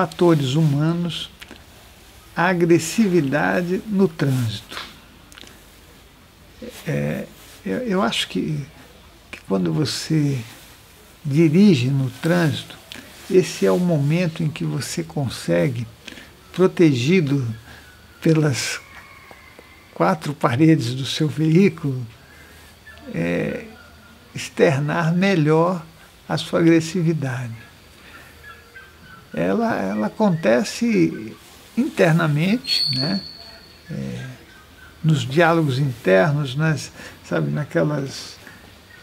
fatores humanos, a agressividade no trânsito. Eu acho que quando você dirige no trânsito, esse é o momento em que você consegue, protegido pelas quatro paredes do seu veículo, externar melhor a sua agressividade. Ela acontece internamente, né? Nos diálogos internos, naquelas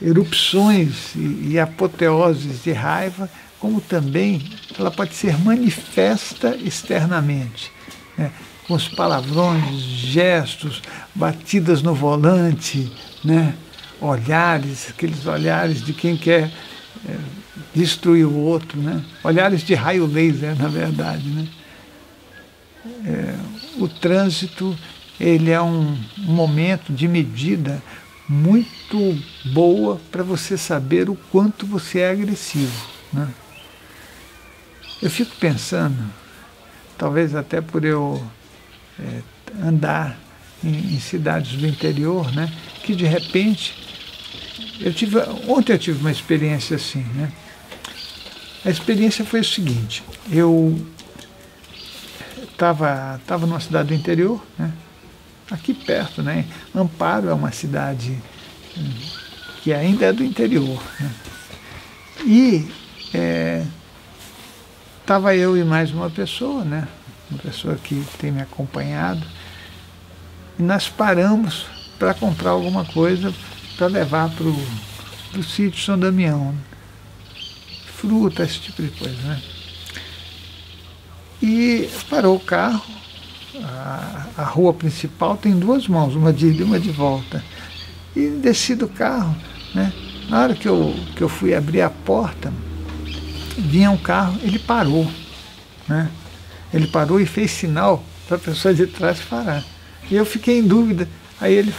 erupções e apoteoses de raiva, como também ela pode ser manifesta externamente, né? Com os palavrões, gestos, batidas no volante, né? Olhares, aqueles olhares de quem quer destruir o outro, né? Olhares de raio laser, na verdade, né? O trânsito, ele é um momento de medida muito boa para você saber o quanto você é agressivo, né? Eu fico pensando, talvez até por eu andar em cidades do interior, né, que de repente ontem eu tive uma experiência assim, né? A experiência foi o seguinte: eu estava numa cidade do interior, né, aqui perto, né? Amparo é uma cidade que ainda é do interior, né? E estava eu e mais uma pessoa, né? Uma pessoa que tem me acompanhado, e nós paramos para comprar alguma coisa para levar para o sítio São Damião, fruta, esse tipo de coisa, né? E parou o carro, a rua principal tem duas mãos, uma de ida e uma de volta. E desci do carro, né? Na hora que eu fui abrir a porta, vinha um carro, ele parou, né? Ele parou e fez sinal para a pessoa de trás parar. E eu fiquei em dúvida. Aí ele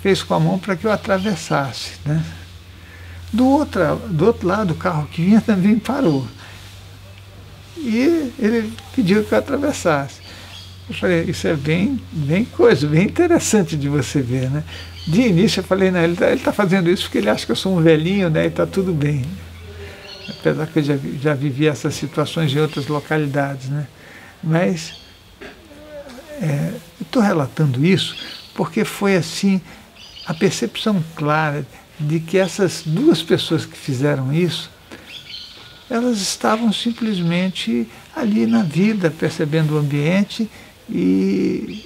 fez com a mão para que eu atravessasse, né? Do outro lado, o carro que vinha também parou. E ele pediu que eu atravessasse. Eu falei, isso é bem interessante de você ver, né? De início eu falei, não, ele está fazendo isso porque ele acha que eu sou um velhinho, né? E está tudo bem. Apesar que eu já vivi essas situações em outras localidades, né? Mas eu estou relatando isso porque foi assim a percepção clara de que essas duas pessoas que fizeram isso, elas estavam simplesmente ali na vida, percebendo o ambiente e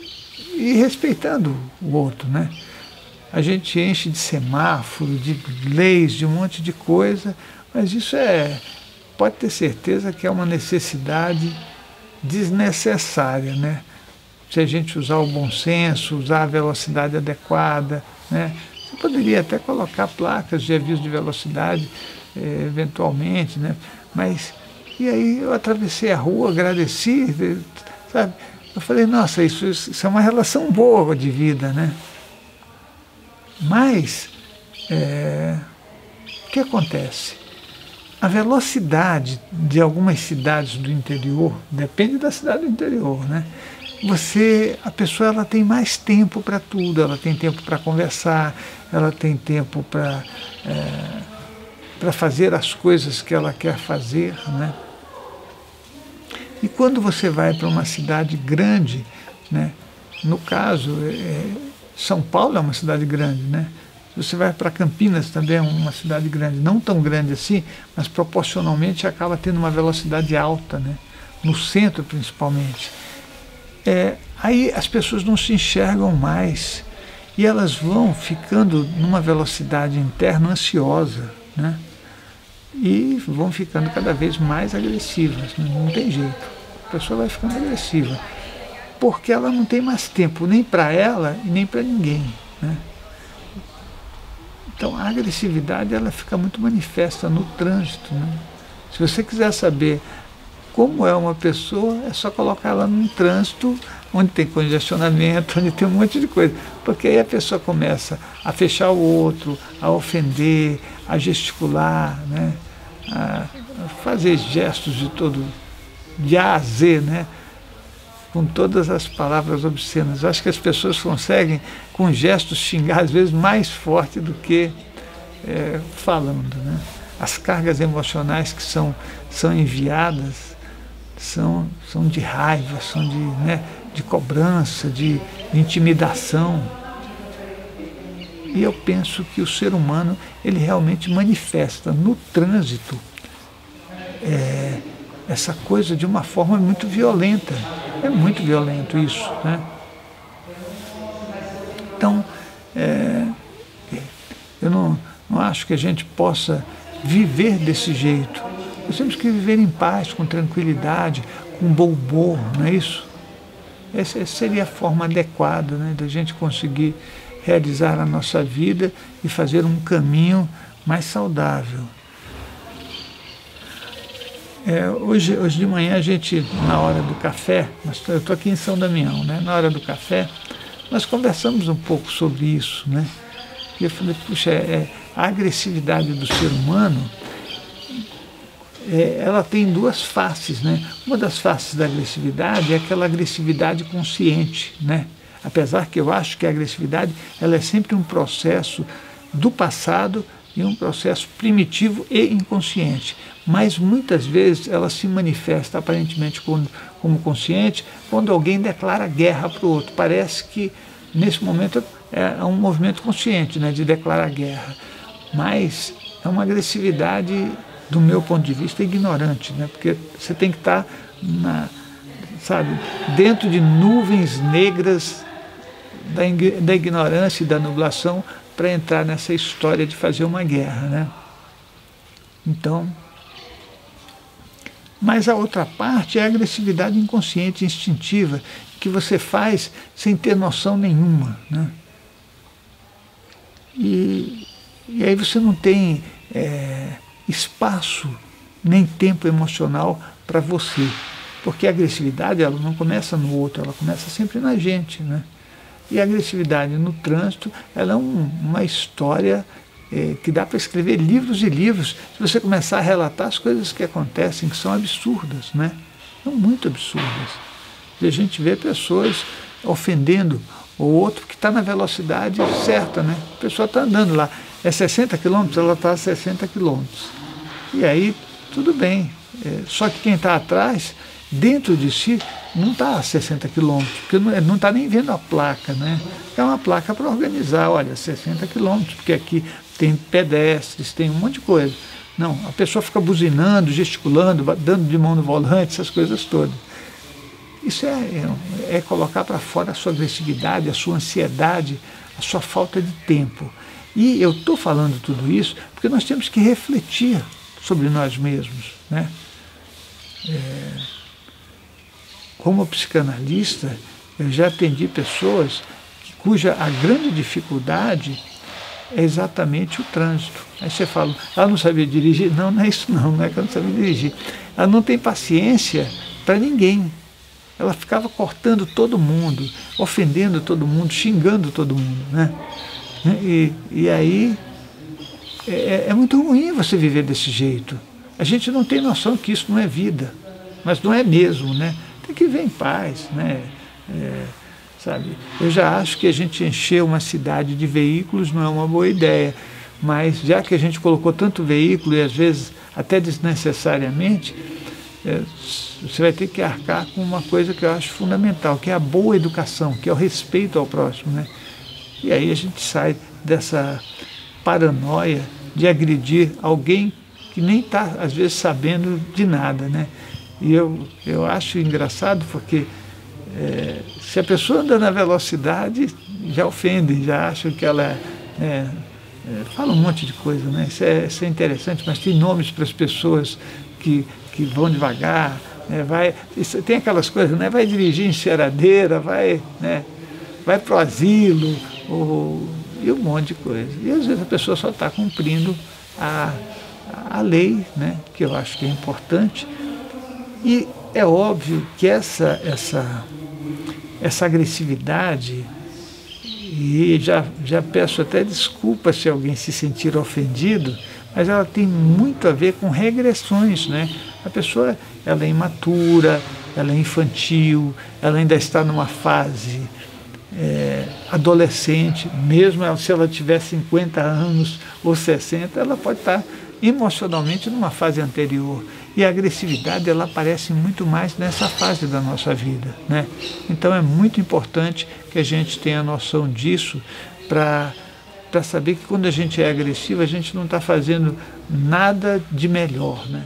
respeitando o outro, né? A gente enche de semáforo, de leis, de um monte de coisa, mas isso pode ter certeza que é uma necessidade desnecessária, né? Se a gente usar o bom senso, usar a velocidade adequada, né? Você poderia até colocar placas de aviso de velocidade, eventualmente, né? Mas, e aí eu atravessei a rua, agradeci, sabe? Eu falei, nossa, isso é uma relação boa de vida, né? Mas, o que acontece? A velocidade de algumas cidades do interior, depende da cidade do interior, né? A pessoa ela tem mais tempo para tudo, ela tem tempo para conversar, ela tem tempo para fazer as coisas que ela quer fazer, né? E quando você vai para uma cidade grande, né? No caso, São Paulo é uma cidade grande, né? Você vai para Campinas também, é uma cidade grande, não tão grande assim, mas proporcionalmente acaba tendo uma velocidade alta, né? No centro principalmente. Aí as pessoas não se enxergam mais e elas vão ficando numa velocidade interna ansiosa, né? E vão ficando cada vez mais agressivas, né? Não tem jeito, a pessoa vai ficando agressiva, porque ela não tem mais tempo nem para ela e nem para ninguém, né? Então a agressividade ela fica muito manifesta no trânsito, né? Se você quiser saber como é uma pessoa, é só colocar ela num trânsito onde tem congestionamento, onde tem um monte de coisa. Porque aí a pessoa começa a fechar o outro, a ofender, a gesticular, né? A fazer gestos de todo de A a Z, né? Com todas as palavras obscenas. Acho que as pessoas conseguem, com gestos, xingar às vezes mais forte do que falando, né? As cargas emocionais que são enviadas são de raiva, são de cobrança, de intimidação. E eu penso que o ser humano, ele realmente manifesta no trânsito essa coisa de uma forma muito violenta. É muito violento isso, né? Então, eu não acho que a gente possa viver desse jeito. Nós temos que viver em paz, com tranquilidade, com bom humor, não é isso? Essa seria a forma adequada, né, da gente conseguir realizar a nossa vida e fazer um caminho mais saudável. Hoje de manhã a gente, na hora do café, eu estou aqui em São Damião, né, na hora do café, nós conversamos um pouco sobre isso, né? E eu falei, puxa, a agressividade do ser humano, ela tem duas faces, né? Uma das faces da agressividade é aquela agressividade consciente, né? Apesar que eu acho que a agressividade, ela é sempre um processo do passado e um processo primitivo e inconsciente. Mas muitas vezes ela se manifesta aparentemente como consciente quando alguém declara guerra para o outro. Parece que nesse momento é um movimento consciente, né, de declarar guerra. Mas é uma agressividade, do meu ponto de vista, ignorante, né? Porque você tem que estar dentro de nuvens negras da ignorância e da nublação para entrar nessa história de fazer uma guerra, né? Então, mas a outra parte é a agressividade inconsciente, instintiva, que você faz sem ter noção nenhuma, né? E aí você não tem espaço nem tempo emocional para você, porque a agressividade, ela não começa no outro, ela começa sempre na gente, né? E a agressividade no trânsito, ela é uma história que dá para escrever livros e livros, se você começar a relatar as coisas que acontecem, que são absurdas, né? São muito absurdas. E a gente vê pessoas ofendendo o outro que está na velocidade certa, né? A pessoa está andando lá, é 60 quilômetros, ela está a 60 quilômetros. E aí, tudo bem. Só que quem está atrás, dentro de si, não está a 60 quilômetros, porque não está nem vendo a placa, né? É uma placa para organizar, olha, 60 quilômetros, porque aqui tem pedestres, tem um monte de coisa. Não, a pessoa fica buzinando, gesticulando, dando de mão no volante, essas coisas todas. Isso é colocar para fora a sua agressividade, a sua ansiedade, a sua falta de tempo. E eu estou falando tudo isso porque nós temos que refletir sobre nós mesmos, né? Como psicanalista, eu já atendi pessoas cuja a grande dificuldade é exatamente o trânsito. Aí você fala, ela não sabia dirigir? Não, não é isso não é que ela não sabia dirigir. Ela não tem paciência para ninguém. Ela ficava cortando todo mundo, ofendendo todo mundo, xingando todo mundo, né? E aí é muito ruim você viver desse jeito. A gente não tem noção que isso não é vida, mas não é mesmo, né? Tem que viver em paz, né? Sabe? Eu já acho que a gente encher uma cidade de veículos não é uma boa ideia, mas já que a gente colocou tanto veículo e às vezes até desnecessariamente, você vai ter que arcar com uma coisa que eu acho fundamental, que é a boa educação, que é o respeito ao próximo, né? E aí a gente sai dessa paranoia de agredir alguém que nem está, às vezes, sabendo de nada, né? E eu acho engraçado porque se a pessoa anda na velocidade, já ofende, já acha que ela fala um monte de coisa, né? Isso é interessante, mas tem nomes para as pessoas que vão devagar, né? Tem aquelas coisas, né? Vai dirigir em enceradeira, vai para o asilo, e um monte de coisa. E às vezes a pessoa só está cumprindo a lei, né? Que eu acho que é importante. E é óbvio que essa agressividade, e já peço até desculpa se alguém se sentir ofendido, mas ela tem muito a ver com regressões, né? A pessoa, ela é imatura, ela é infantil, ela ainda está numa fase adolescente, mesmo se ela tiver 50 anos ou 60, ela pode estar emocionalmente numa fase anterior. E a agressividade, ela aparece muito mais nessa fase da nossa vida, né? Então é muito importante que a gente tenha noção disso para saber que quando a gente é agressivo, a gente não está fazendo nada de melhor, né?